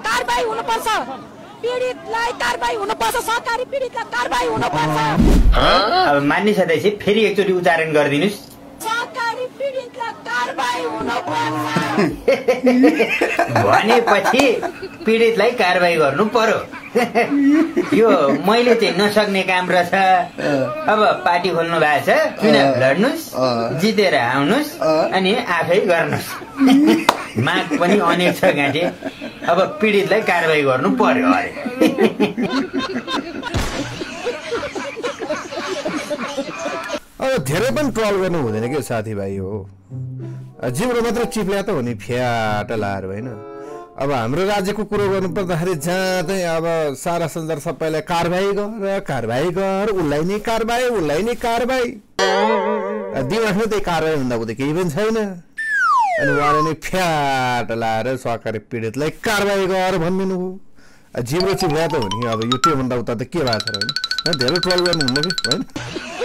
कारबाही हुनुपर्छ पीडितलाई कारबाही हुनुपर्छ सहकारी पीडितलाई कारबाही हुनुपर्छ अब मान्ने सदस्य फेरि एकचोटि उच्चारण गरिदिनुस् सहकारी पीडितलाई कारबाही हुनुपर्छ भनेपछि पीडितलाई कारबाही गर्नु पर्यो यो मैले चाहिँ नसक्ने काम रहेछ अब पार्टी खोल्नु भएको छ चुनाव लड्नुस् जितेर आउनुस् अनि आफै गर्नुस् माग पनि अनेक छ गाँठे अब पीडितलाई कारबाही गर्नु पर्यो अरे अब धेरै पनि ट्रल गर्नु हुँदैन के साथीभाइ हो जिब्रो मात्र चिप्ल्या त हो नि फ्याट लाएर होइन अब हाम्रो राज्यको कुरो गर्नु पर्दाखेरि जाँदै अब सारा संसार सबैलाई कारबाही गर उसलाई नै कारबाही दिमागमा त्यही कारबाही भन्दा उता केही पनि छैन अनि उहाँले नै फ्याट लाएर सहकारी पीडितलाई कारबाही गर भनिदिनु हो जिब्रो चिप्ल्या त हो नि अब यो त्योभन्दा उता त के भएको छ र होइन धेरै ट्रल गर्नु हुन्न कि होइन